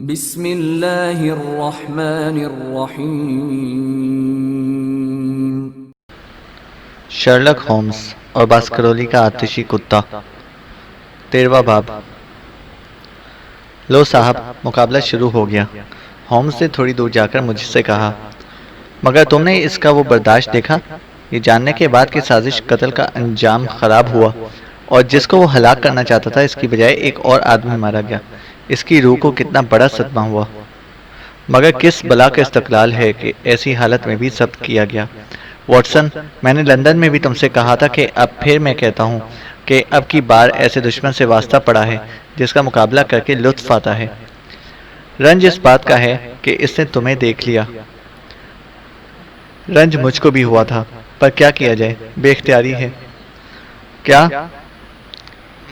بسم اللہ الرحمن الرحیم۔ شرلک ہومز اور باسکرولي کا آتشی کتا۔ 13واں باب۔ لو صاحب، مقابلہ شروع ہو گیا۔ ہومز نے تھوڑی دور جا کر مجھ سے کہا، مگر تم نے اس کا وہ برداشت دیکھا؟ یہ جاننے کے بعد کہ سازش قتل کا انجام خراب ہوا اور جس کو وہ ہلاک کرنا چاہتا تھا اس کی بجائے ایک اور آدمی مارا گیا، اس کی روح کو کتنا بڑا صدمہ ہوا۔ مگر کس بلا کا استقلال ہے کہ ایسی حالت میں بھی ضبط کیا گیا۔ واٹسن، میں نے لندن میں بھی تم سے کہا تھا کہ اب پھر میں کہتا ہوں کہ اب کی بار ایسے دشمن سے واسطہ پڑا ہے جس کا مقابلہ کر کے لطف آتا ہے۔ رنج اس بات کا ہے کہ اس نے تمہیں دیکھ لیا۔ رنج مجھ کو بھی ہوا تھا، پر کیا کیا جائے، بے اختیاری ہے۔ کیا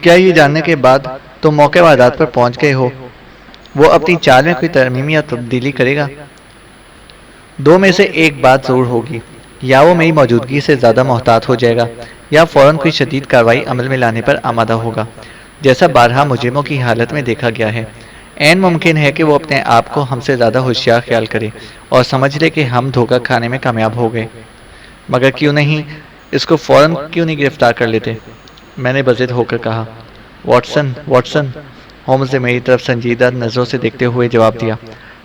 یہ جاننے کے بعد تم موقع واردات پر پہنچ گئے ہو وہ اپنی چال میں کوئی ترمیم یا تبدیلی کرے گا؟ دو میں سے ایک بات ضرور ہوگی، یا وہ میری موجودگی سے زیادہ محتاط ہو جائے گا یا فوراً کوئی شدید کارروائی عمل میں لانے پر آمادہ ہوگا، جیسا بارہا مجرموں کی حالت میں دیکھا گیا ہے۔ عین ممکن ہے کہ وہ اپنے آپ کو ہم سے زیادہ ہوشیار خیال کرے اور سمجھ لے کہ ہم دھوکہ کھانے میں کامیاب ہو گئے۔ مگر کیوں نہیں اس کو فوراً کیوں نہیں گرفتار کر لیتے؟ میں نے بضد ہو کر کہا۔ واٹسن، ہومز نے میری طرف سنجیدہ نظروں سے دیکھتے ہوئے جواب دیا،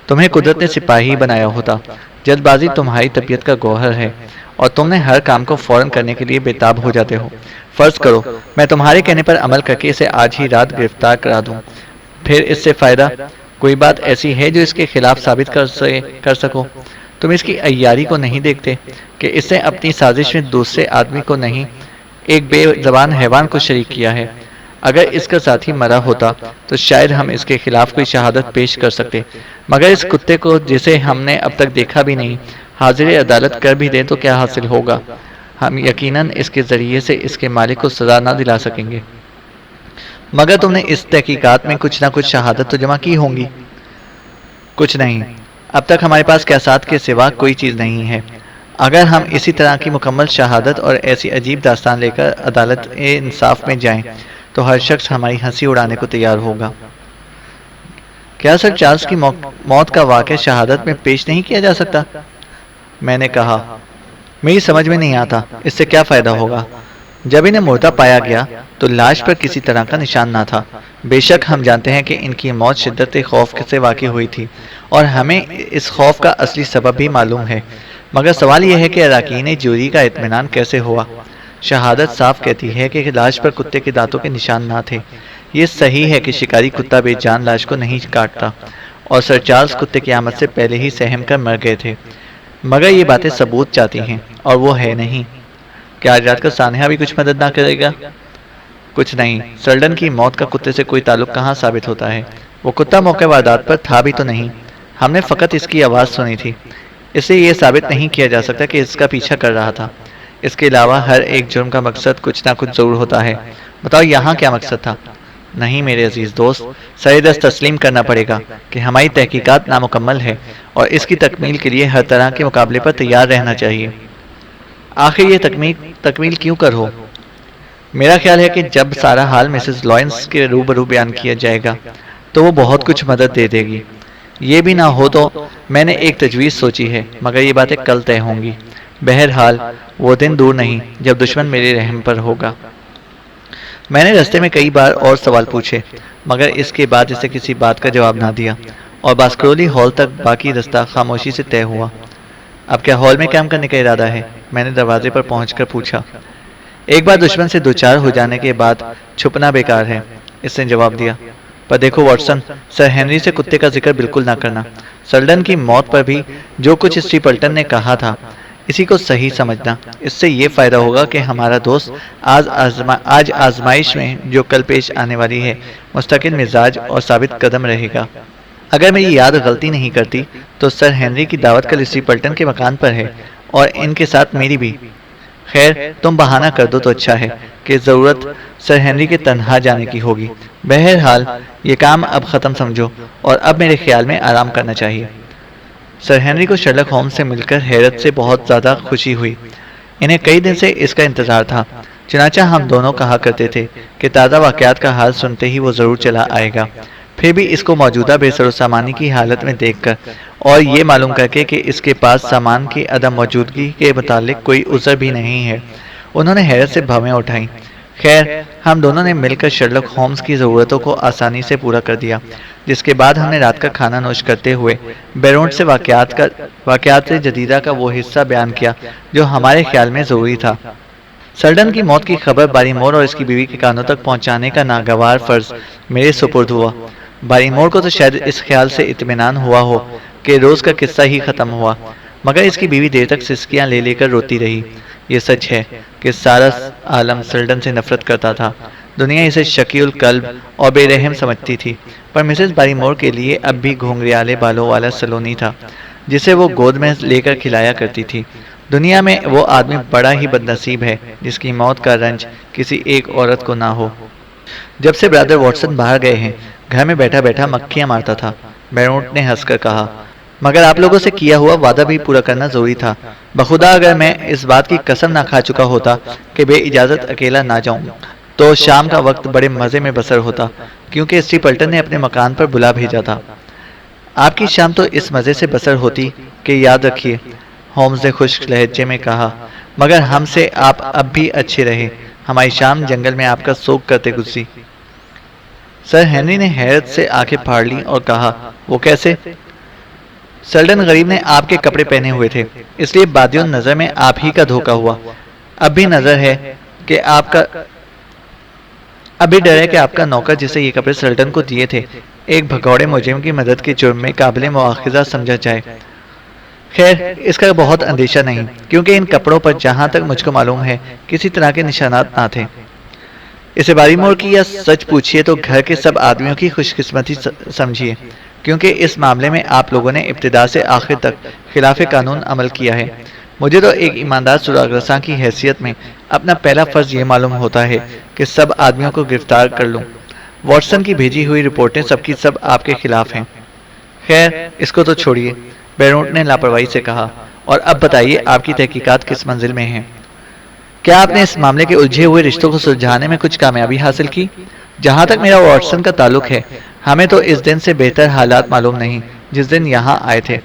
تمہیں قدرت نے سپاہی بنایا ہوتا۔ جلد بازی تمہاری طبیعت کا گوہر ہے اور تم نے ہر کام کو فوراً کرنے کے لیے بےتاب ہو جاتے ہو۔ فرض کرو میں تمہارے کہنے پر عمل کر کے اسے آج ہی رات گرفتار کرا دوں، پھر اس سے فائدہ؟ کوئی بات ایسی ہے جو اس کے خلاف ثابت کر سکو؟ تم اس کی عیاری کو نہیں دیکھتے کہ اس نے اپنی سازش میں دوسرے آدمی کو نہیں، ایک بے زبان حیوان کو شریک کیا ہے۔ اگر اس کا ساتھی مرا ہوتا تو شاید ہم اس کے خلاف کوئی شہادت پیش کر سکتے، مگر اس کتے کو جسے ہم نے اب تک دیکھا بھی نہیں حاضر عدالت کر بھی دیں تو کیا حاصل ہوگا؟ ہم یقیناً اس کے ذریعے سے اس کے مالک کو سزا نہ دلا سکیں گے۔ مگر تم نے اس تحقیقات میں کچھ نہ کچھ شہادت تو جمع کی ہوں گی؟ کچھ نہیں، اب تک ہمارے پاس قیاسات کے سوا کوئی چیز نہیں ہے۔ اگر ہم اسی طرح کی مکمل شہادت اور ایسی عجیب داستان لے کر عدالت انصاف میں جائیں تو ہر شخص ہماری ہنسی اڑانے کو تیار ہوگا۔ کیا سر چارلز کی موت کا واقعہ شہادت میں پیش نہیں کیا جا سکتا؟ میں نے کہا، میری سمجھ میں نہیں آتا اس سے کیا فائدہ ہوگا۔ جب انہیں مردہ پایا گیا تو لاش پر کسی طرح کا نشان نہ تھا۔ بے شک ہم جانتے ہیں کہ ان کی موت شدت خوف سے واقع ہوئی تھی اور ہمیں اس خوف کا اصلی سبب بھی معلوم ہے، مگر سوال یہ ہے کہ اراکین جوری کا اطمینان کیسے ہوا؟ شہادت صاف کہتی ہے کہ لاش پر کتے کے دانتوں کے نشان نہ تھے۔ یہ صحیح ہے کہ شکاری کتا بے جان لاش کو نہیں کاٹتا اور سر چارلز کتے کی آمد سے پہلے ہی سہم کر مر گئے تھے، مگر یہ باتیں ثبوت چاہتی ہیں اور وہ ہے نہیں۔ کیا آج رات کا سانحہ بھی کچھ مدد نہ کرے گا؟ کچھ نہیں، سرلڈن کی موت کا کتے سے کوئی تعلق کہاں ثابت ہوتا ہے؟ وہ کتا موقع واردات پر تھا بھی تو نہیں، ہم نے فقط اس کی آواز سنی تھی۔ اس سے یہ ثابت نہیں کیا جا سکتا کہ اس کا پیچھا کر رہا تھا۔ اس کے علاوہ ہر ایک جرم کا مقصد کچھ نہ کچھ ضرور ہوتا ہے۔ بتاؤ یہاں کیا مقصد تھا؟ نہیں میرے عزیز دوست، سر دست تسلیم کرنا پڑے گا کہ ہماری تحقیقات نامکمل ہے اور اس کی تکمیل کے لیے ہر طرح کے مقابلے پر تیار رہنا چاہیے۔ آخر یہ تکمیل کیوں کر ہو؟ میرا خیال ہے کہ جب سارا حال مسز لوئنس کے روبرو بیان کیا جائے گا تو وہ بہت کچھ مدد دے دے گی۔ یہ بھی نہ ہو تو میں نے ایک تجویز سوچی ہے، مگر یہ باتیں کل طے ہوں گی۔ بہرحال وہ دن دور نہیں جب دشمن میرے رحم پر ہوگا۔ میں نے رستے میں کئی بار اور سوال پوچھے، مگر اس کے بعد اسے کسی بات کا جواب نہ دیا اور باسکرولي ہال تک باقی رستہ خاموشی سے طے ہوا۔ اب کیا ہال میں کام کرنے کا ارادہ ہے؟ میں نے دروازے پر پہنچ کر پوچھا۔ ایک بار دشمن سے دوچار ہو جانے کے بعد چھپنا بیکار ہے، اس نے جواب دیا۔ پر دیکھو واٹسن، سر ہنری سے کتے کا ذکر بالکل نہ کرنا۔ سرلڈن کی موت پر بھی جو کچھ اسٹیپلٹن نے کہا تھا اسی کو صحیح سمجھنا۔ اس سے یہ فائدہ ہوگا کہ ہمارا دوست آج آزمائش میں جو کل پیش آنے والی ہے مستقل مزاج اور ثابت قدم رہے گا۔ اگر میری یاد غلطی نہیں کرتی تو سر ہنری کی دعوت کل اسٹیپلٹن کے مکان پر ہے اور ان کے ساتھ میری بھی۔ خیر تم بہانہ کر دو تو اچھا ہے کہ ضرورت سر ہنری کے تنہا جانے کی ہوگی۔ بہرحال یہ کام اب ختم سمجھو اور اب میرے خیال میں آرام کرنا چاہیے۔ سر ہنری کو شرلک ہومز سے مل کر حیرت سے بہت زیادہ خوشی ہوئی۔ انہیں کئی دن سے اس کا انتظار تھا، چنانچہ ہم دونوں کہا کرتے تھے کہ تازہ واقعات کا حال سنتے ہی وہ ضرور چلا آئے گا۔ پھر بھی اس کو موجودہ بے سر و سامانی کی حالت میں دیکھ کر اور یہ معلوم کر کے کہ اس کے پاس سامان کی عدم موجودگی کے متعلق کوئی عذر بھی نہیں ہے، انہوں نے حیرت سے بھویں اٹھائیں۔ خیر، ہم دونوں نے مل کر شرلک ہومز کی ضرورتوں کو آسانی سے پورا کر دیا، جس کے بعد ہم نے رات کا کھانا نوش کرتے ہوئے بیرونٹ سے واقعات جدیدہ کا وہ حصہ بیان کیا جو ہمارے خیال میں ضروری تھا۔ سلڈن کی موت کی خبر باری مور اور اس کی بیوی کے کانوں تک پہنچانے کا ناگوار فرض میرے سپرد ہوا۔ باری مور کو تو شاید اس خیال سے اطمینان ہوا ہو کہ روز کا قصہ ہی ختم ہوا، مگر اس کی بیوی دیر تک سسکیاں لے کر روتی رہی۔ یہ سچ ہے کہ سارا عالم سلڈن سے نفرت کرتا تھا، دنیا اسے شقی القلب اور بے رحم سمجھتی تھی، پر مسز باری مور کے لیے اب بھی گھونگریالے بالوں والا سلونی تھا جسے وہ گود میں لے کر کھلایا کرتی تھی۔ دنیا میں وہ آدمی بڑا ہی بد نصیب ہے جس کی موت کا رنج کسی ایک عورت کو نہ ہو۔ جب سے برادر واٹسن باہر گئے ہیں، گھر میں بیٹھا بیٹھا مکھیاں مارتا تھا، بیرونٹ نے ہنس کر کہا، مگر آپ لوگوں سے کیا ہوا وعدہ بھی پورا کرنا ضروری تھا۔ بخدا اگر میں اس بات کی قسم نہ کھا چکا ہوتا کہ بے اجازت اکیلا نہ جاؤں تو شام کا وقت بڑے مزے میں بسر ہوتا، کیونکہ اسٹیپلٹن نے اپنے مکان پر بلا بھیجا تھا۔ آپ کی شام تو اس مزے سے بسر ہوتی کہ یاد رکھیے، ہومز نے خشک لہجے میں کہا، مگر ہم سے آپ اب بھی اچھے رہے، ہماری شام جنگل میں آپ کا سوگ کرتے گزری۔ سر ہنری نے حیرت سے آنکھیں پھاڑ لی اور کہا، وہ کیسے؟ سلڈن غریب نے آپ کے کپڑے پہنے ہوئے تھے، اس لیے بادیوں نظر میں آپ ہی کا دھوکہ ہوا۔ اب بھی ڈر ہے کہ آپ کا نوکر جسے یہ کپڑے سلڈن کو دیے تھے ایک بھگوڑے مجرم کی مدد کے جرم میں قابل مواخذہ سمجھا جائے۔ خیر، اس کا بہت اندیشہ نہیں، کیونکہ ان کپڑوں پر جہاں تک مجھ کو معلوم ہے کسی طرح کے نشانات نہ تھے۔ اسے باری مور کی یا سچ پوچھئے تو گھر کے سب آدمیوں کی خوش قسمتی سمجھیے، کیونکہ اس معاملے میں آپ لوگوں نے ابتدا سے آخر تک خلاف قانون عمل کیا ہے۔ مجھے تو ایک ایماندار سراغ رساں کی حیثیت میں اپنا پہلا فرض یہ معلوم ہوتا ہے کہ سب آدمیوں کو گرفتار کر لوں۔ واٹسن کی بھیجی ہوئی رپورٹیں سب کی سب آپ کے خلاف ہیں۔ خیر، اس کو تو چھوڑیے، بیرونٹ نے لاپرواہی سے کہا، اور اب بتائیے آپ کی تحقیقات کس منزل میں ہیں؟ کیا آپ نے اس معاملے کے الجھے ہوئے رشتوں کو سلجھانے میں کچھ کامیابی حاصل کی؟ جہاں تک میرا واٹسن کا تعلق ہے، ہمیں تو اس دن سے بہتر حالات معلوم نہیں جس دن یہاں آئے تھے۔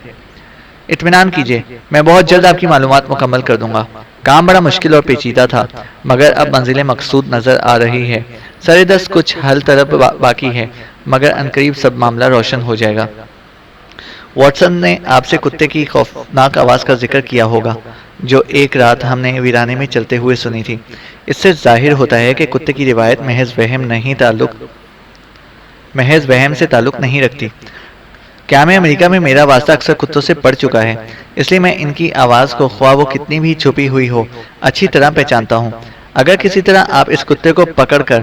اطمینان کیجیے، میں بہت جلد آپ کی معلومات مکمل کر دوں گا۔ کام بڑا مشکل اور پیچیدہ تھا، مگر اب منزل مقصود نظر آ رہی ہے۔ سر دست کچھ حل طلب باقی ہے، مگر عنقریب سب معاملہ روشن ہو جائے گا۔ واٹسن نے آپ سے کتے کی خوفناک آواز کا ذکر کیا ہوگا جو ایک رات ہم نے ویرانے میں چلتے ہوئے سنی تھی۔ اس سے ظاہر ہوتا ہے کہ کتے کی روایت محض وہم سے تعلق نہیں رکھتی۔ کیا میں امریکہ میں میرا واسطہ اکثر کتوں سے پڑ چکا ہے، اس لیے میں ان کی آواز کو خواہ وہ کتنی بھی چھپی ہوئی ہو اچھی طرح پہچانتا ہوں۔ اگر کسی طرح آپ اس کتے کو پکڑ کر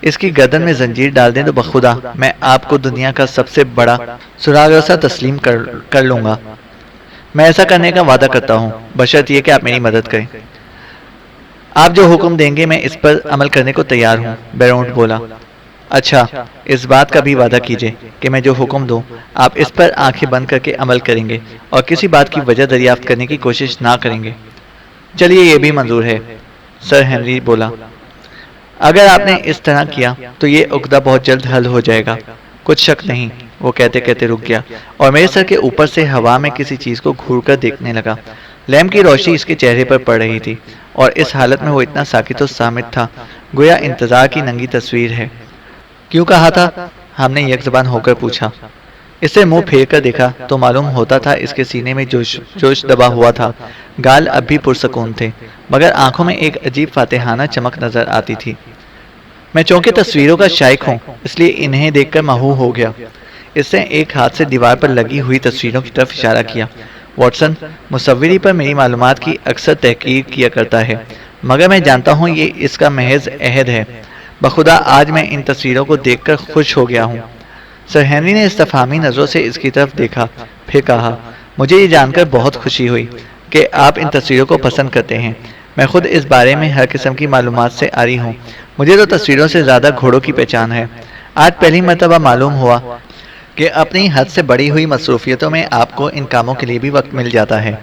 اس کی گردن میں زنجیر ڈال دیں تو بخدا میں آپ کو دنیا کا سب سے بڑا سراغ رساں تسلیم کر لوں گا۔ میں ایسا کرنے کا وعدہ کرتا ہوں، بشرط یہ کہ آپ میری مدد کریں۔ آپ جو حکم دیں گے میں اس پر عمل کرنے کو تیار ہوں، بیرونٹ بولا۔ اچھا، اس بات کا بھی وعدہ کیجیے کہ میں جو حکم دوں آپ اس پر آنکھیں بند کر کے عمل کریں گے اور کسی بات کی وجہ دریافت کرنے کی کوشش نہ کریں گے۔ چلیے، یہ بھی منظور ہے، سر ہنری بولا۔ اگر آپ نے اس طرح کیا تو یہ عقدہ بہت جلد حل ہو جائے گا، کچھ شک نہیں۔ وہ کہتے کہتے رک گیا اور میرے سر کے اوپر سے ہوا میں کسی چیز کو گھور کر دیکھنے لگا۔ لیمپ کی روشنی اس کے چہرے پر پڑ رہی تھی اور اس حالت میں وہ اتنا ساکت و صامت تھا گویا انتظار کی ننگی تصویر ہے۔ کیوں کہا تھا؟ ہم نے یک زبان ہو کر پوچھا۔ اس سے منہ پھیر کر دیکھا تو معلوم ہوتا تھا اس کے سینے میں جوش دبا ہوا تھا، گال اب بھی پرسکون تھے، مگر آنکھوں میں ایک عجیب فاتحانہ چمک نظر آتی تھی۔ میں چونکہ تصویروں کا شائق ہوں اس لیے انہیں دیکھ کر محو ہو گیا۔ اس نے ایک ہاتھ سے دیوار پر لگی ہوئی تصویروں کی طرف اشارہ کیا۔ واٹسن مصوری پر میری معلومات کی اکثر تحقیق کیا کرتا ہے، مگر میں جانتا ہوں یہ اس کا محض عہد ہے۔ بخدا آج میں ان تصویروں کو دیکھ کر خوش ہو گیا ہوں۔ سر ہنری نے استفہامی نظروں سے اس کی طرف دیکھا، پھر کہا، مجھے یہ جان کر بہت خوشی ہوئی کہ آپ ان تصویروں کو پسند کرتے ہیں۔ میں خود اس بارے میں ہر قسم کی معلومات سے آری ہوں۔ مجھے تو تصویروں سے زیادہ گھوڑوں کی پہچان ہے۔ آج پہلی مرتبہ معلوم ہوا کہ اپنی حد سے بڑی ہوئی مصروفیتوں میں آپ کو ان کاموں کے لیے بھی وقت مل جاتا ہے۔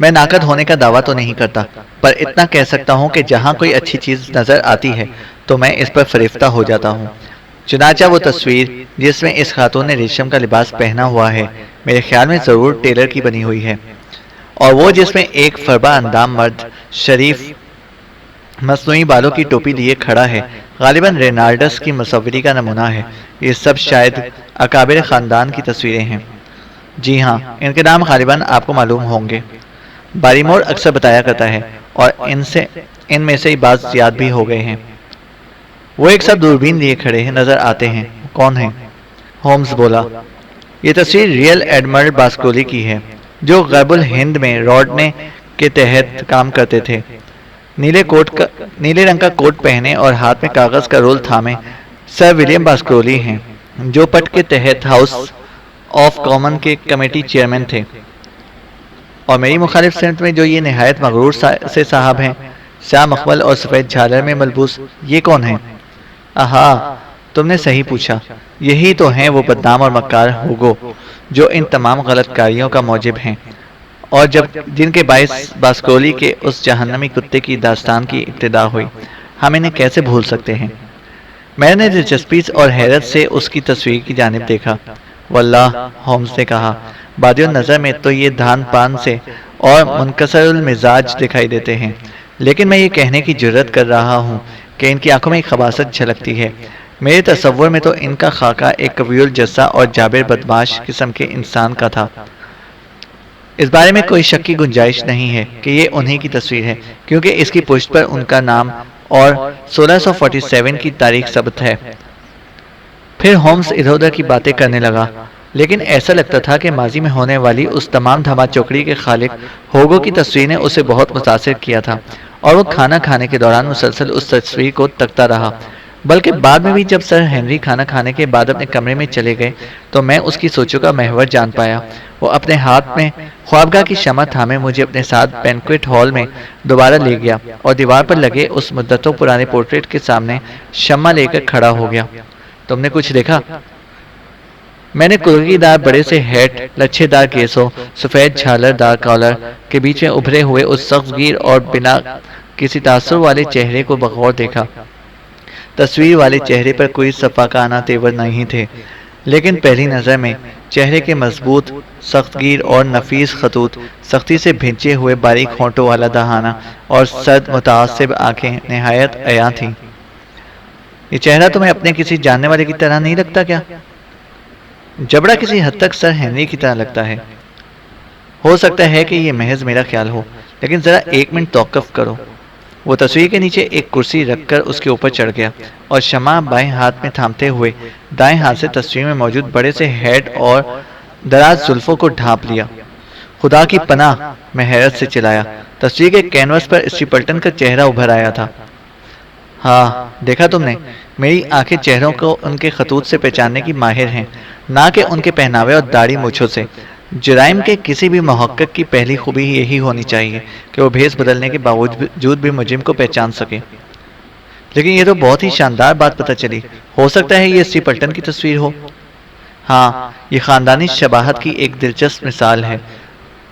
میں ناقد ہونے کا دعویٰ تو نہیں کرتا، پر اتنا کہہ سکتا ہوں کہ جہاں کوئی اچھی چیز نظر آتی ہے تو میں اس پر فریفتہ ہو جاتا ہوں۔ چنانچہ وہ تصویر جس میں اس خاتون نے ریشم کا لباس پہنا ہوا ہے میرے خیال میں ضرور ٹیلر کی بنی ہوئی ہے، اور وہ جس میں ایک فربا اندام مرد شریف مصنوعی بالوں کی ٹوپی لیے کھڑا ہے غالباً رینالڈس کی مصوری کا نمونہ ہے۔ یہ سب شاید اکابر خاندان کی تصویریں ہیں۔ جی ہاں، ان کے نام غالباً آپ کو معلوم ہوں گے، باریمور اکثر بتایا کرتا ہے، اور ان میں سے بعض یاد بھی ہو گئے ہیں۔ وہ ایک سب دوربین لیے کھڑے ہیں نظر آتے ہیں۔ کون ہیں؟ ہومز بولا۔ یہ تصویر ریئل ایڈمرل باسکولی کی ہے، جو غیب الہند میں روڈنے کے تحت کام کرتے تھے۔ نیلے رنگ کا کوٹ پہنے اور ہاتھ میں کاغذ کا رول تھامے سر ولیم باسکولی ہیں، جو پٹ کے تحت ہاؤس آف کامن کے کمیٹی چیئرمین تھے۔ اور میری مخالف سمت میں جو یہ نہایت مغرور سے صاحب ہیں، سیاہ مخمل اور سفید جھالر میں ملبوس، یہ کون ہیں؟ آہا، تم نے صحیح پوچھا، یہی تو ہیں وہ بدنام اور مکار ہوگو جو ان تمام غلط کاریوں کا موجب ہیں، اور جن کے باعث باسکولی کے اس جہنمی کتے کی داستان کی ابتدا ہوئی۔ ہم انہیں کیسے بھول سکتے ہیں؟ میں نے دلچسپی اور حیرت سے اس کی تصویر کی جانب دیکھا۔ واللہ، ہومز نے کہا، بادی النظر میں تو یہ دھان پان سے اور منکسر المزاج دکھائی دیتے ہیں، لیکن میں یہ کہنے کی جرت کر رہا ہوں کہ ان کی آنکھوں میں ایک خباثت جھلکتی ہے۔ میرے تصور میں تو ان کا خاکہ ایک قوی الجثہ اور جابر بدماش قسم کے انسان کا تھا۔ اس بارے میں کوئی شک کی گنجائش نہیں ہے کہ یہ انہی کی تصویر ہے، کیونکہ اس کی پشت پر ان کا نام اور 1647 کی تاریخ ثبت ہے۔ پھر ہومز ادھر ادھر کی باتیں کرنے لگا، لیکن ایسا لگتا تھا کہ ماضی میں ہونے والی اس تمام دھما چوکڑی کے خالق ہوگو کی تصویر نے اسے بہت متاثر کیا تھا، اور وہ کھانا کھانے کے دوران مسلسل اس تصویر کو تکتا رہا۔ بلکہ بعد میں بھی جب سر ہنری کھانا کھانے کے بعد اپنے کمرے میں چلے گئے تو میں اس کی سوچوں کا محور جان پایا۔ وہ اپنے ہاتھ میں خوابگاہ کی شمع تھامے مجھے اپنے ساتھ بینکویٹ ہال میں دوبارہ لے گیا، اور دیوار پر لگے اس مدتوں پرانے پورٹریٹ کے سامنے شمع لے کر کھڑا ہو گیا۔ تم نے کچھ دیکھا؟ میں نے کرکی دار بڑے سے ہیٹ، لچھے دار کیسوں، سفید جھالر دار کالر کے بیچ میں ابھرے ہوئے اس سخت گیر اور بنا کسی تاثر والے چہرے کو بغور دیکھا۔ تصویر والے چہرے پر کوئی صفاقانہ تیور نہیں تھے، لیکن پہلی نظر میں چہرے کے مضبوط، سخت گیر اور نفیس خطوط، سختی سے بھینچے ہوئے باریک ہونٹوں والا دہانہ اور سرد متعصب آنکھیں نہایت عیاں تھیں۔ یہ چہرہ تمہیں اپنے کسی جاننے والے کی طرح نہیں لگتا کیا؟ جبڑا کسی حد تک سر ہنری کی طرح لگتا ہے۔ ہو سکتا ہے کہ یہ محض میرا خیال ہو، لیکن ذرا ایک منٹ توقف کرو۔ وہ تصویر کے نیچے ایک کرسی رکھ کر اس کے اوپر چڑھ گیا، اور شمع بائیں ہاتھ میں تھامتے ہوئے دائیں ہاتھ سے تصویر میں موجود بڑے سے ہیڈ اور دراز زلفوں کو ڈھانپ لیا۔ خدا کی پناہ، میں حیرت سے چلایا۔ تصویر کے کینوس پر اسٹری پلٹن کا چہرہ ابھر آیا تھا۔ ہاں، دیکھا تم نے؟ میری آنکھیں چہروں کو ان کے خطوط سے پہچاننے کی ماہر ہیں، نہ کہ ان کے پہناوے اور داڑھی مونچھوں سے۔ جرائم کے کسی بھی محقق کی پہلی خوبی یہی ہونی چاہیے کہ وہ بھیس بدلنے کے باوجود بھی مجرم کو پہچان سکے۔ لیکن یہ تو بہت ہی شاندار بات پتہ چلی۔ ہو سکتا ہے یہ اسٹری پلٹن کی تصویر ہو۔ ہاں، یہ خاندانی شباہت کی ایک دلچسپ مثال ہے،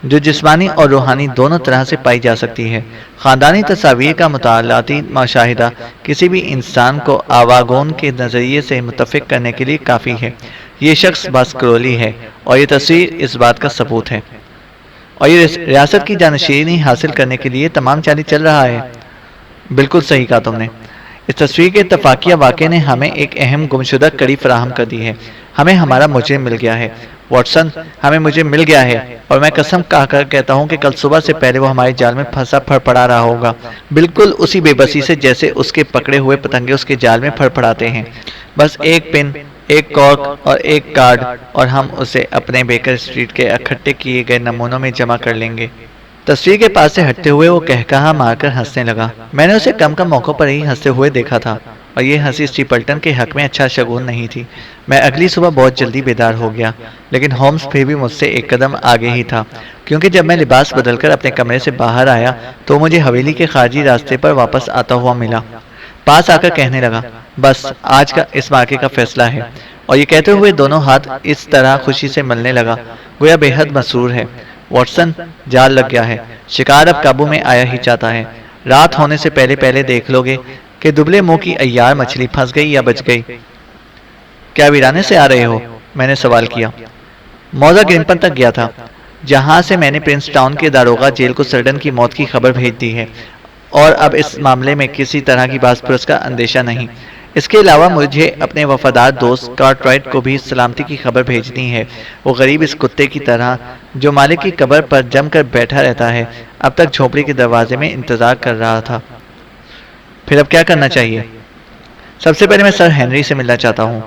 جو جسمانی اور روحانی دونوں طرح سے پائی جا سکتی ہے۔ خاندانی تصاویر کا مطالعاتی مشاہدہ کسی بھی انسان کو آواگون کے نظریے سے متفق کرنے کے لیے کافی ہے۔ یہ شخص باسکرولی ہے، اور یہ تصویر اس بات کا ثبوت ہے، اور یہ ریاست کی جانشینی حاصل کرنے کے لیے تمام چالی چل رہا ہے۔ بالکل صحیح کہا تم نے۔ اس تصویر کے اتفاقیہ واقعے نے ہمیں ایک اہم گمشدہ کڑی فراہم کر دی ہے۔ ہمیں ہمارا مجرم مل گیا ہے، واٹسن، ہمیں مجرم مل گیا ہے، اور میں قسم کھا کر کہتا ہوں کہ کل صبح سے پہلے وہ ہمارے جال میں پھنسا پھڑپڑا رہا ہوگا، بالکل اسی بے بسی سے جیسے اس کے پکڑے ہوئے پتنگے اس کے جال میں پھڑپڑاتے ہیں۔ بس ایک پن، ایک کارک اور ایک کارڈ، اور ہم اسے اپنے بیکر اسٹریٹ کے اکٹھے کیے گئے نمونوں میں جمع کر لیں گے۔ تصویر کے پاس سے ہٹتے ہوئے وہ کہکہا مار کر ہنسنے لگا۔ میں نے اسے کم موقع پر ہی ہنستے ہوئے دیکھا تھا، اور یہ ہنسی اسٹری پلٹن کے حق میں اچھا شگون نہیں تھی۔ میں اگلی صبح بہت جلدی بیدار ہو گیا، لیکن ہومز پھر بھی مجھ سے ایک قدم آگے ہی تھا، کیونکہ جب میں لباس بدل کر اپنے کمرے سے باہر آیا تو مجھے حویلی کے خارجی راستے پر واپس آتا ہوا ملا۔ پاس آ کر کہنے لگا، بس آج کا اس واقعے کا فیصلہ ہے، اور یہ کہتے ہوئے دونوں ہاتھ اس طرح خوشی سے ملنے لگا گویا بے حد مسرور ہے۔ واٹسن، جال لگ گیا ہے، شکار اب قابو میں آیا ہی چاہتا ہے۔ رات ہونے سے پہلے دیکھ لو گے کہ دبلے منہ کی عیار مچھلی پھنس گئی یا بچ گئی۔ کیا ویرانے سے آ رہے ہو؟ میں نے سوال کیا۔ موزہ گرمپن تک گیا تھا، جہاں سے میں نے پرنس ٹاؤن کے داروغہ جیل کو سرڈن کی موت کی خبر بھیج دی ہے، اور اب اس معاملے میں کسی طرح کی باس پرس کا اندیشہ نہیں۔ اس کے علاوہ مجھے اپنے وفادار دوست کارٹرائٹ کو بھی سلامتی کی خبر بھیجنی ہے۔ وہ غریب اس کتے کی طرح جو مالک کی قبر پر جم کر بیٹھا رہتا ہے، اب تک جھونپڑی کے دروازے میں انتظار کر رہا تھا۔ پھر اب کیا کرنا چاہیے؟ سب سے پہلے میں سر ہنری سے ملنا چاہتا ہوں۔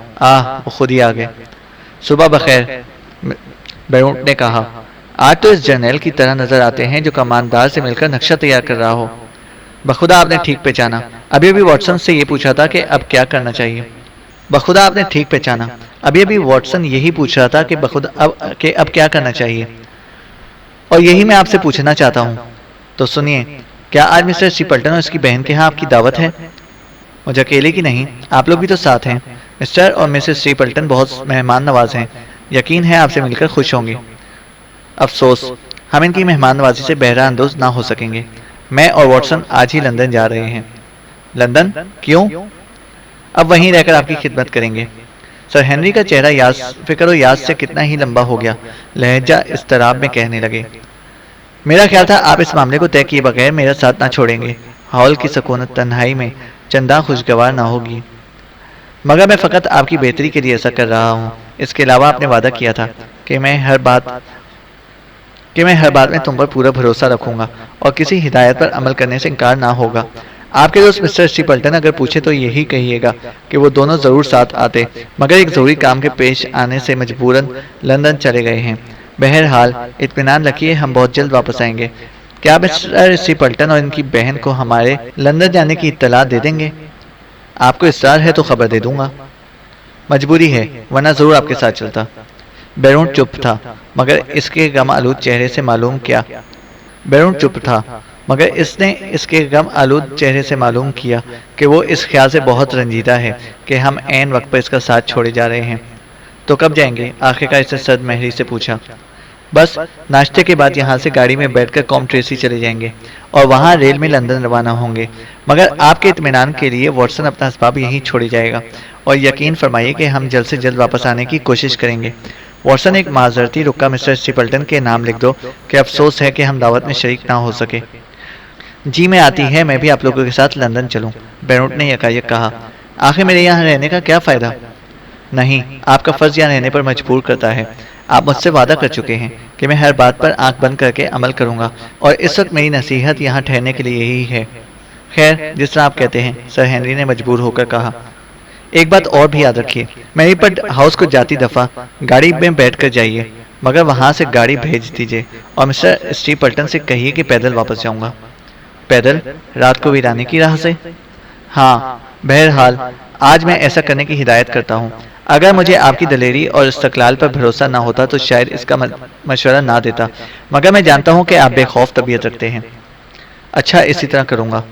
وہ خود ہی آ گئے۔ صبح بخیر، بیرونٹ نے کہا۔ آج تو اس جرنیل کی طرح نظر آتے ہیں جو کماندار سے مل کر نقشہ تیار کر رہا ہو۔ بخدا آپ نے ٹھیک پہچانا، ابھی واٹسن سے یہ پوچھا تھا کہ اب کیا کرنا چاہیے۔ بخدا آپ نے ٹھیک پہچانا، ابھی واٹسن یہی پوچھ رہا تھا کہ اب کیا کرنا چاہیے، اور یہی میں آپ سے پوچھنا چاہتا ہوں۔ تو سنیے، کیا آج مسٹر اسٹیپلٹن اور اس کی بہن کے ہاں آپ کی دعوت ہے؟ مجھے اکیلے کی نہیں، آپ لوگ بھی تو ساتھ ہیں۔ مسٹر اور مسز اسٹیپلٹن بہت مہمان نواز ہیں، یقین ہے آپ سے مل کر خوش ہوں گے۔ افسوس، ہم ان کی مہمان نوازی سے بہرہ اندوز نہ ہو سکیں گے۔ میں اور واٹسن آج ہی لندن جا رہے ہیں۔ لندن؟ کیوں؟ اب وہیں رہ کر آپ کی خدمت کریں گے۔ سر ہنری کا چہرہ فکر و یاس سے کتنا ہی لمبا ہو گیا، لہجہ اضطراب میں کہنے لگے۔ میرا خیال تھا آپ اس معاملے کو طے کیے بغیر میرا ساتھ نہ چھوڑیں گے۔ ہال کی سکونت تنہائی میں چنداں خوشگوار نہ ہوگی، مگر میں فقط آپ کی بہتری کے لیے ایسا کر رہا ہوں۔ اس کے علاوہ آپ نے وعدہ کیا تھا کہ میں ہر بات میں تم پر پورا بھروسہ رکھوں گا اور کسی ہدایت پر عمل کرنے سے انکار نہ ہوگا۔ آپ کے دوست مسٹر اسٹیپلٹن اگر پوچھے تو یہی کہیے گا کہ وہ دونوں ضرور ساتھ آتے، مگر ایک ضروری کام کے پیش آنے سے مجبوراً لندن چلے گئے ہیں۔ بہرحال اطمینان رکھیے، ہم بہت جلد واپس آئیں گے۔ کیا مسٹر اسٹیپلٹن اور ان کی بہن کو ہمارے لندن جانے کی اطلاع دے دیں گے؟ آپ کو اصرار ہے تو خبر دے دوں گا۔ مجبوری ہے، ورنہ ضرور آپ کے ساتھ چلتا۔ بیرون چپ تھا، مگر اس کے غم آلود چہرے سے معلوم کیا کہ وہ اس خیال سے بہت رنجیدہ ہے کہ ہم عین وقت پر اس کا ساتھ چھوڑے جا رہے ہیں۔ تو کب جائیں گے؟ آخرکار اس نے سرد مہری سے پوچھا۔ بس ناشتے کے بعد یہاں سے گاڑی میں بیٹھ کر کوم ٹریسی چلے جائیں گے اور وہاں ریل میں لندن روانہ ہوں گے، مگر آپ کے اطمینان کے لیے واٹسن اپنا اسباب یہیں چھوڑے جائے گا، اور یقین فرمائیے کہ ہم جلد سے جلد واپس آنے کی کوشش کریں گے۔ واٹسن ایک معذرتی رکا مسٹر اسٹیپلٹن کے نام لکھ دو کہ افسوس ہے کہ ہم دعوت میں شریک نہ ہو سکے۔ جی میں آتی ہے، میں بھی آپ لوگوں کے ساتھ لندن چلوں، بیرونٹ نے یکایک کہا۔ آخر میرے یہاں رہنے کا کیا فائدہ؟ نہیں، آپ کا فرض یہاں رہنے پر مجبور کرتا ہے۔ آپ مجھ سے وعدہ کر چکے ہیں کہ میں ہر بات پر آنکھ بند کر کے عمل کروں گا، اور اس وقت میری نصیحت یہاں ٹھہرنے کے لیے یہی ہے۔ خیر، جس طرح آپ کہتے ہیں، سر ہنری نے مجبور ہو کر کہا۔ ایک بات اور بھی یاد رکھیے، میری پٹ ہاؤس کو جاتی دفعہ گاڑی میں بیٹھ کر جائیے، مگر وہاں سے گاڑی بھیج دیجیے، اور مسٹر اسٹیپلٹن سے کہیے کہ پیدل واپس جاؤں گا۔ پیدل؟ رات کو ویرانے کی راہ سے؟ ہاں، بہرحال آج میں ایسا کرنے کی ہدایت کرتا ہوں۔ اگر مجھے آپ کی دلیری اور استقلال پر بھروسہ نہ ہوتا تو شاید اس کا مشورہ نہ دیتا، مگر میں جانتا ہوں کہ آپ بے خوف طبیعت رکھتے ہیں۔ اچھا، اسی طرح کروں گا۔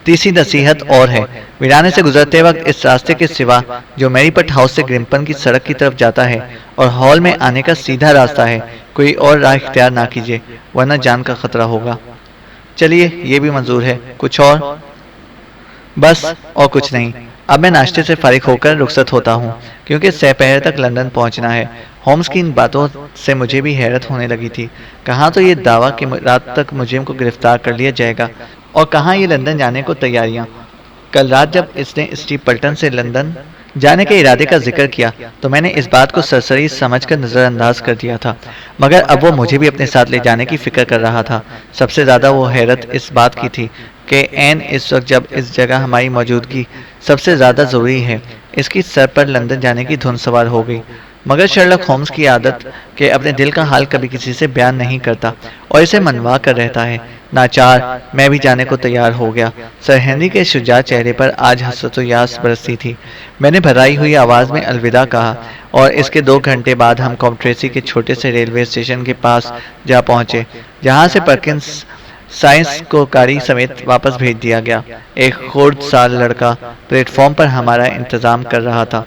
تیسری نصیحت اور ہے، ویرانے سے گزرتے وقت اس راستے کے سوا جو میری پٹ ہاؤس سے گرمپن کی سڑک کی طرف جاتا ہے اور ہال میں آنے کا سیدھا راستہ ہے، کوئی اور راہ اختیار نہ کیجیے، ورنہ جان کا خطرہ ہوگا۔ چلیے، یہ بھی منظور ہے۔ کچھ اور؟ بس اور کچھ نہیں، اب میں ناشتے سے فارغ ہو کر رخصت ہوتا ہوں، کیونکہ سہ پہر تک لندن پہنچنا ہے۔ ہومز کی ان باتوں سے مجھے بھی حیرت ہونے لگی تھی۔ کہاں تو یہ دعویٰ کہ رات تک مجرم کو گرفتار کر لیا جائے گا، اور کہاں یہ لندن جانے کو تیاریاں۔ کل رات جب اس نے اسٹیپلٹن سے لندن جانے کے ارادے کا ذکر کیا تو میں نے اس بات کو سرسری سمجھ کر نظر انداز کر دیا تھا، مگر اب وہ مجھے بھی اپنے ساتھ لے جانے کی فکر کر رہا تھا۔ سب سے زیادہ وہ حیرت اس بات کی تھی کہ عین اس وقت جب اس جگہ ہماری موجودگی سب سے زیادہ ضروری ہے، اس کی سر پر لندن جانے کی دھن سوار ہو گئی۔ مگر شرلک ہومز کی عادت کہ اپنے دل کا حال کبھی کسی سے بیان نہیں کرتا اور اسے منوا کر رہتا ہے، ناچار میں بھی جانے کو تیار ہو گیا۔ سر ہنری کے شجاع چہرے پر آج حسرت و یاس برستی تھی۔ میں نے بھرائی ہوئی آواز میں الوداع کہا، اور اس کے 2 گھنٹے بعد ہم کوم ٹریسی کے چھوٹے سے ریلوے اسٹیشن کے پاس جا پہنچے، جہاں سے پرکنس سائنس کو گاڑی سمیت واپس بھیج دیا گیا۔ ایک خرد سال لڑکا پلیٹ فارم پر ہمارا انتظام کر رہا تھا۔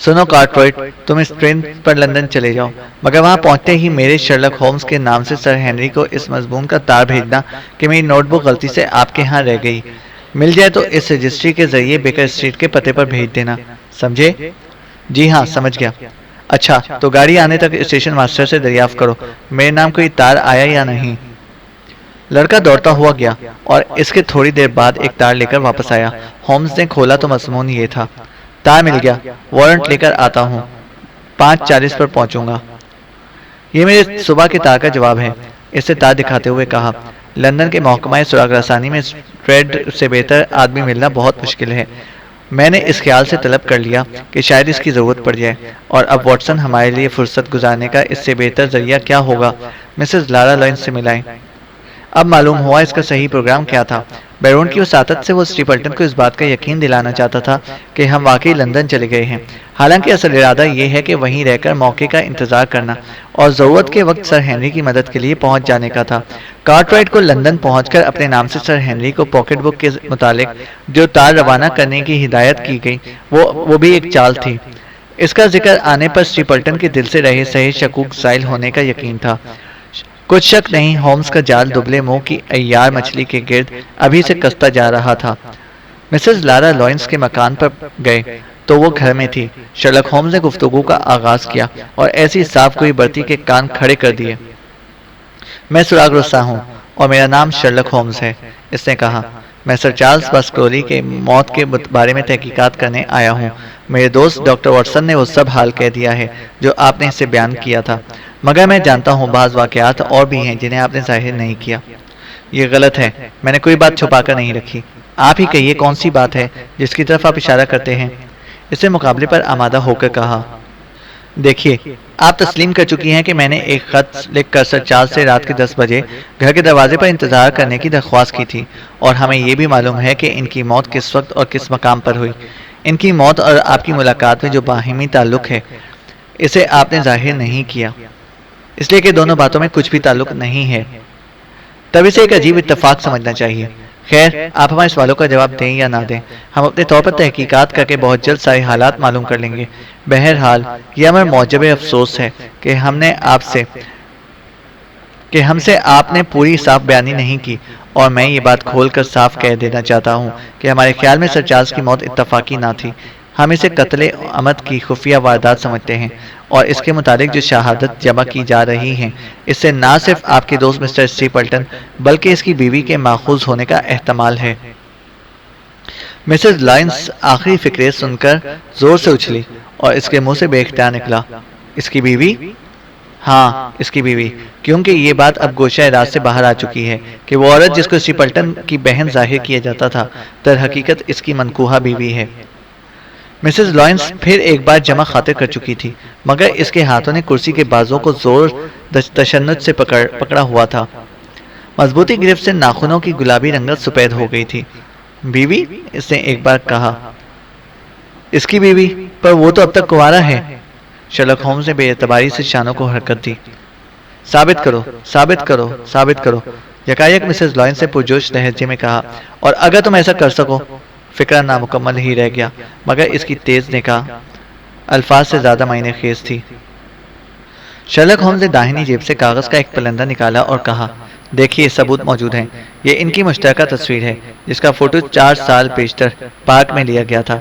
سنو کارٹرائٹ، تم اس ٹرین پر لندن چلے جاؤ، مگر وہاں پہنچتے ہی میرے شرلک ہومز کے نام سے سر ہنری کو اس مضمون کا تار بھیجنا کہ میری نوٹ بک غلطی سے آپ کے ہاں رہ گئی، مل جائے تو اس رجسٹری کے ذریعے بیکر اسٹریٹ کے پتے پر بھیج دینا، سمجھے؟ جی ہاں، سمجھ گیا۔ اچھا، تو گاڑی آنے تک اسٹیشن ماسٹر سے دریافت کرو میرے نام کوئی تار آیا یا نہیں۔ لڑکا دوڑتا ہوا گیا اور اس کے تھوڑی دیر بعد ایک تار لے کر واپس آیا۔ ہومز نے کھولا تو مضمون یہ تھا: تار مل گیا، وارنٹ لے کر آتا ہوں، 5:40 پر پہنچوں گا۔ یہ میرے صبح کے تار کا جواب ہے، اس سے تار دکھاتے ہوئے کہا۔ لندن کے محکمہ سراغ رسانی میں اسٹریڈ سے بہتر آدمی ملنا بہت مشکل ہے۔ میں نے اس خیال سے طلب کر لیا کہ شاید اس کی ضرورت پڑ جائے، اور اب واٹسن ہمارے لیے فرصت گزارنے کا اس سے بہتر ذریعہ کیا ہوگا؟ مسز لارا لائنس سے ملائیں۔ اب معلوم ہوا اس کا صحیح پروگرام کیا تھا۔ بیرون کی وساطت سے وہ اسٹیپلٹن کو اس بات کا یقین دلانا چاہتا تھا کہ ہم واقعی لندن چلے گئے ہیں، حالانکہ اصل ارادہ یہ ہے کہ وہیں رہ کر موقع کا انتظار کرنا اور ضرورت کے وقت سر ہنری کی مدد کے لیے پہنچ جانے کا تھا۔ کارٹرائٹ کو لندن پہنچ کر اپنے نام سے سر ہنری کو پاکٹ بک کے متعلق جو تار روانہ کرنے کی ہدایت کی گئی وہ بھی ایک چال تھی۔ اس کا ذکر آنے پر اسٹیپلٹن کے دل سے رہے سہے شکوک زائل ہونے کا یقین تھا۔ کچھ شک نہیں، ہومز کا جال دبلے منہ کی عیار مچھلی کے گرد ابھی سے کستا جا رہا تھا۔ مسز لارا لائنس کے مکان پر گئے تو وہ گھر میں تھی۔ شرلک ہومز نے گفتگو کا آغاز کیا اور ایسی صاف گوئی برتی کے کان کھڑے کر دیے۔ میں سراغ رساں ہوں اور میرا نام شرلک ہومز ہے، اس نے کہا۔ میں سر چارلز باسکرولی کے موت کے بارے میں تحقیقات کرنے آیا ہوں۔ میرے دوست ڈاکٹر واٹسن نے وہ سب حال کہہ دیا ہے جو آپ نے اسے بیان کیا تھا، مگر میں جانتا ہوں بعض واقعات اور بھی ہیں جنہیں آپ نے ظاہر نہیں کیا۔ یہ غلط ہے، میں نے کوئی بات چھپا کر نہیں رکھی۔ آپ ہی کہیے کون سی بات ہے جس کی طرف آپ اشارہ کرتے ہیں؟ اسے مقابلے پر آمادہ ہو کر کہا۔ دیکھیے، آپ تسلیم کر چکی ہیں کہ میں نے ایک خط لکھ کر سر چارلز سے رات کے 10 بجے گھر کے دروازے پر انتظار کرنے کی درخواست کی تھی، اور ہمیں یہ بھی معلوم ہے کہ ان کی موت کس وقت اور کس مقام پر ہوئی۔ ان کی موت اور آپ کی ملاقات میں جو باہمی تعلق ہے اسے آپ نے ظاہر نہیں کیا، اس لیے کہ دونوں باتوں میں کچھ بھی تعلق نہیں ہے۔ تب اسے ایک عجیب اتفاق سمجھنا چاہیے۔ خیر، آپ ہمارے سوالوں کا جواب دیں یا نہ دیں، ہم اپنے طور پر تحقیقات کر کے بہت جلد سارے حالات معلوم کر لیں گے۔ بہرحال یہ ہمیں موجب افسوس ہے کہ ہم سے آپ نے پوری صاف بیانی نہیں کی، اور میں یہ بات کھول کر صاف کہہ دینا چاہتا ہوں کہ ہمارے خیال میں سر چارلز کی موت اتفاقی نہ تھی۔ ہم اسے قتل عمد کی خفیہ واردات سمجھتے ہیں، اور اس کے متعلق جو شہادت جمع کی جا رہی ہیں اس سے نہ صرف آپ کے دوست مسٹر اسٹیپلٹن بلکہ اس کی بیوی کے ماخوذ ہونے کا احتمال ہے۔ مسز لائنس آخری فقرے سن کر زور سے اچھلی اور اس کے منہ سے بے اختیار نکلا، اس کی بیوی؟ ہاں، اس کی بیوی، کیونکہ یہ بات اب گوشہ راز سے باہر آ چکی ہے کہ وہ عورت جس کو اسٹیپلٹن کی بہن ظاہر کیا جاتا تھا در حقیقت اس کی منکوحہ بیوی ہے۔ مسز لائنس پھر ایک بار جمع خاطر کر چکی تھی، مگر اس کے ہاتھوں نے کرسی کے بازوں کو زور تشنج سے پکڑا ہوا تھا۔ مضبوطی گرفت سے ناخنوں کی گلابی رنگت سفید ہو گئی تھی۔ بیوی؟ اس نے ایک بار کہا۔ اس کی بیوی؟ پر وہ تو اب تک کنوارا ہے۔ شرلک ہومز نے بے اعتباری سے شانوں کو حرکت دی۔ ثابت کرو، ثابت کرو، ثابت کرو، یکایک مسز لائنس نے پرجوش لہجے میں کہا، اور اگر تم ایسا کر سکو۔ فکرہ نامکمل ہی رہ گیا، مگر اس کی تیز نگاہ الفاظ سے زیادہ معنی خیز تھی۔ شرلک ہومز نے داہنی جیب سے کاغذ کا ایک پلندہ نکالا اور کہا، دیکھیے ثبوت موجود ہیں۔ یہ ان کی مشترکہ تصویر ہے جس کا فوٹو 4 سال پیشتر پارک میں لیا گیا تھا۔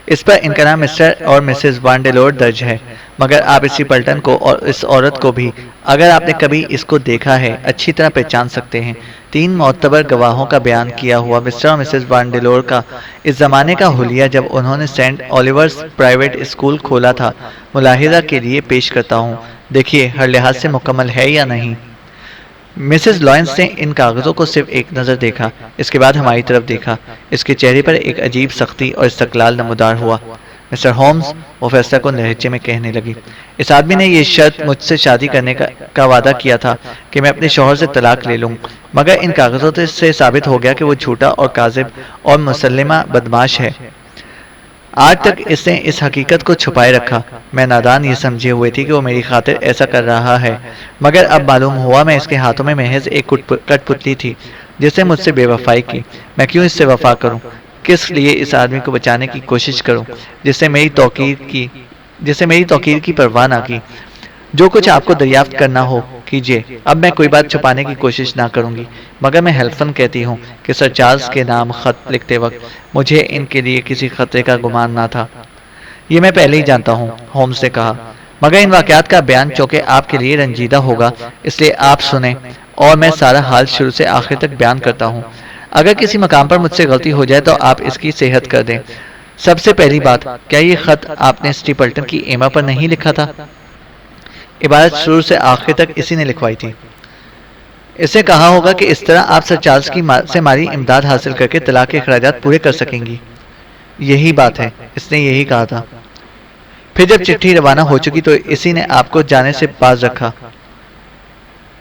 اس پر ان کا نام مسٹر اور مسز وانڈیلور درج ہے، مگر آپ اسٹیپلٹن کو اور اس عورت کو بھی، اگر آپ نے کبھی اس کو دیکھا ہے، اچھی طرح پہچان سکتے ہیں۔ 3 معتبر گواہوں کا بیان کیا ہوا مسٹر اور مسز وانڈیلور کا اس زمانے کا حلیہ جب انہوں نے سینٹ اولیورز پرائیویٹ اسکول کھولا تھا ملاحظہ کے لیے پیش کرتا ہوں۔ دیکھیے ہر لحاظ سے مکمل ہے یا نہیں۔ مسز لائنس نے ان کاغذوں کو صرف ایک نظر دیکھا، اس کے بعد ہماری طرف دیکھا۔ اس کے چہرے پر ایک عجیب سختی اور استقلال نمودار ہوا۔ مسٹر ہومز، وہ فیصلہ کن لہجے میں کہنے لگی، اس آدمی نے یہ شرط مجھ سے شادی کرنے کا وعدہ کیا تھا کہ میں اپنے شوہر سے طلاق لے لوں، مگر ان کاغذوں سے ثابت ہو گیا کہ وہ جھوٹا اور کاذب اور مسلمہ بدمعاش ہے۔ آج تک اس نے اس حقیقت کو چھپائے رکھا۔ میں نادان یہ سمجھے ہوئے تھی کہ وہ میری خاطر ایسا کر رہا ہے، مگر اب معلوم ہوا میں اس کے ہاتھوں میں محض ایک کٹ پتلی تھی جس نے مجھ سے بے وفائی کی۔ میں کیوں اس سے وفا کروں؟ کس لیے اس آدمی کو بچانے کی کوشش کروں جس نے میری توقیر کی پرواہ نہ کی؟ جو کچھ آپ کو دریافت کرنا ہو کیجیے، اب میں کوئی بات چھپانے کی کوشش نہ کروں گی، مگر میں حلفاً کہتی ہوں کہ سر چارلز کے نام خط لکھتے وقت مجھے ان کے لیے کسی خطرے کا گمان نہ تھا۔ یہ میں پہلے ہی جانتا ہوں، ہومز نے کہا، مگر ان واقعات کا بیان چونکہ آپ کے لیے رنجیدہ ہوگا، اس لیے آپ سنیں اور میں سارا حال شروع سے آخر تک بیان کرتا ہوں۔ اگر کسی مقام پر مجھ سے غلطی ہو جائے تو آپ اس کی صحت کر دیں۔ سب سے پہلی بات، کیا یہ خط آپ نے اسٹیپلٹن کی ایما پر نہیں لکھا تھا؟ عبارت شروع سے آخر تک اسی نے لکھوائی تھی۔ اسے کہا ہوگا کہ اس طرح آپ سر چارلز کی سے مالی امداد حاصل کر کے طلاق کے اخراجات پورے کر سکیں گی۔ یہی بات ہے، اس نے یہی کہا تھا۔ پھر جب چٹھی روانہ ہو چکی تو اسی نے آپ کو جانے سے باز رکھا۔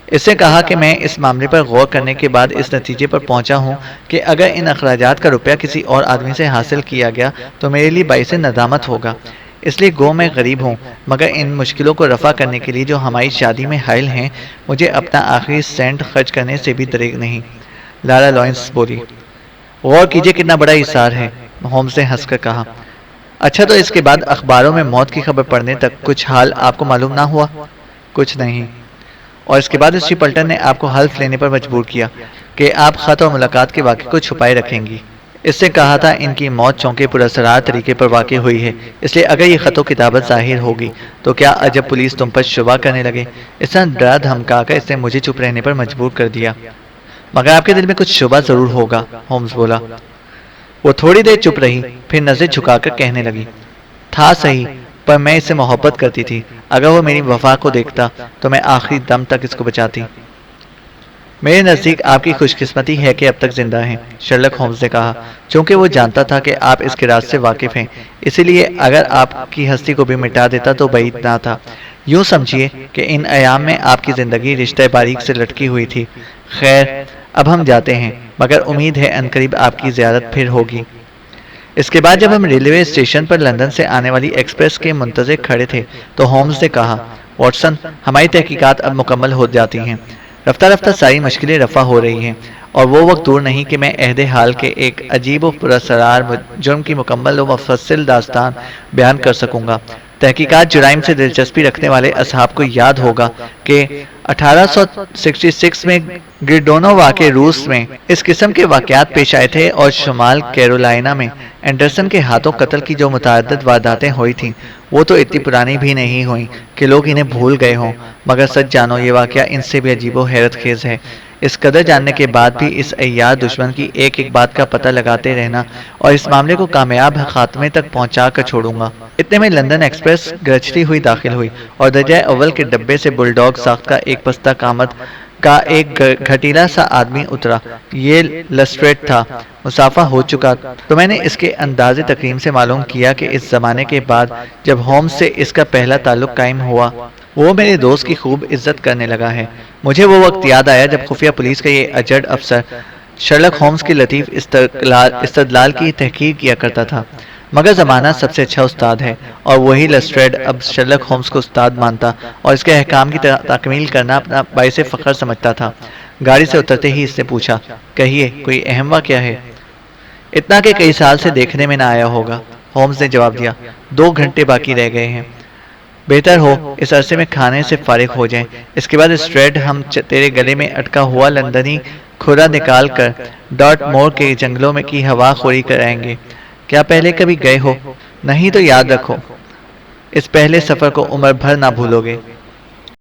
اس نے کہا کہ میں اس معاملے پر غور کرنے کے بعد اس نتیجے پر پہنچا ہوں کہ اگر ان اخراجات کا روپیہ کسی اور آدمی سے حاصل کیا گیا تو میرے لیے باعث ندامت ہوگا۔ اس لیے گو میں غریب ہوں، مگر ان مشکلوں کو رفع کرنے کے لیے جو ہماری شادی میں حائل ہیں، مجھے اپنا آخری سینٹ خرچ کرنے سے بھی دریغ نہیں۔ لارا لارنس بولی۔ غور کیجئے کتنا بڑا اثار ہے، ہومز نے ہنس کر کہا۔ اچھا، تو اس کے بعد اخباروں میں موت کی خبر پڑھنے تک کچھ حال آپ کو معلوم نہ ہوا؟ کچھ نہیں۔ اور اس کے بعد اسٹیپلٹن نے آپ کو حلف لینے پر مجبور کیا کہ آپ خط اور ملاقات کے واقعے کو چھپائے رکھیں گی۔ اس سے کہا تھا ان کی موت چونکہ پراسرار طریقے پر واقع ہوئی ہے، اس لیے اگر یہ خط و کتابت ظاہر ہوگی تو کیا عجب پولیس تم پر شبہ کرنے لگے۔ اس طرح ڈرا دھمکا کر اس نے مجھے چپ رہنے پر مجبور کر دیا۔ مگر آپ کے دل میں کچھ شبہ ضرور ہوگا، ہومز بولا۔ وہ تھوڑی دیر چپ رہی، پھر نظر جھکا کر کہنے لگی، تھا صحیح، پر میں اس سے محبت کرتی تھی۔ اگر وہ میری وفا کو دیکھتا تو میں آخری دم تک اس کو بچاتی۔ میرے نزدیک آپ کی خوش قسمتی ہے کہ اب تک زندہ ہیں، شرلک ہومز نے کہا، چونکہ وہ جانتا تھا کہ آپ اس کے راز سے واقف ہیں، اسی لیے اگر آپ کی ہستی کو بھی مٹا دیتا تو بعید نہ تھا۔ یوں سمجھیے کہ ان ایام میں آپ کی زندگی رشتہ باریک سے لٹکی ہوئی تھی۔ خیر، اب ہم جاتے ہیں، مگر امید ہے عنقریب آپ کی زیارت پھر ہوگی۔ اس کے بعد جب ہم ریلوے اسٹیشن پر لندن سے آنے والی ایکسپریس کے منتظر کھڑے تھے تو ہومز نے کہا، واٹسن، ہماری تحقیقات اب مکمل ہو جاتی ہیں، رفتہ رفتہ ساری مشکلیں رفع ہو رہی ہیں، اور وہ وقت دور نہیں کہ میں عہد حال کے ایک عجیب و پراسرار جرم کی مکمل و مفصل داستان بیان کر سکوں گا۔ تحقیقات جرائم سے دلچسپی رکھنے والے اصحاب کو یاد ہوگا کہ 1866 میں گرڈونو واقع روس میں اس قسم کے واقعات پیش آئے تھے، اور شمال کیرولائنا میں اینڈرسن کے ہاتھوں قتل کی جو متعدد وارداتیں ہوئی تھیں وہ تو اتنی پرانی بھی نہیں ہوئیں کہ لوگ انہیں بھول گئے ہوں، مگر سچ جانو یہ واقعہ ان سے بھی عجیب و حیرت خیز ہے۔ اس قدر جاننے کے بعد بھی اس عیار دشمن کی ایک ایک بات کا پتہ لگاتے رہنا اور اس معاملے کو کامیاب خاتمے تک پہنچا کر چھوڑوں گا۔ اتنے میں لندن ایکسپریس گرجتی ہوئی داخل ہوئی اور درجہ اول کے ڈبے سے بلڈوگ ساخت کا ایک پستہ قامت کا ایک گھٹیلا سا آدمی اترا۔ یہ لسٹریٹ تھا، مسافہ ہو چکا، تو میں نے اس کے انداز تکریم سے معلوم کیا کہ اس زمانے کے بعد جب ہومز سے اس کا پہلا تعلق قائم ہوا وہ میرے دوست کی خوب عزت کرنے لگا ہے۔ مجھے وہ وقت یاد آیا جب خفیہ پولیس کا یہ اجڑ افسر شرلک ہومز کی لطیف استدلال کی تحقیر کیا کرتا تھا۔ مگر زمانہ سب سے اچھا استاد ہے، اور وہی لسٹریڈ اب شرلک ہومز کو استاد مانتا اور اس کے احکام کی تکمیل کرنا اپنا باعث فخر سمجھتا تھا۔ گاڑی سے اترتے ہی اس نے پوچھا، کہیے کوئی اہم واقعہ ہے؟ اتنا کہ کئی سال سے دیکھنے میں نہ آیا ہوگا، ہومز نے جواب دیا۔ 2 گھنٹے باقی رہ گئے ہیں۔ بہتر ہو اس عرصے میں کھانے سے فارغ ہو جائیں، اس کے بعد اسٹریڈ ہم تیرے گلے میں اٹکا ہوا لندنی کھرا نکال کر ڈارٹ مور کے جنگلوں میں کی ہوا خوری کرائیں گے۔ کیا پہلے کبھی گئے ہو؟ نہیں تو یاد رکھو، اس پہلے سفر کو عمر بھر نہ بھولو گے۔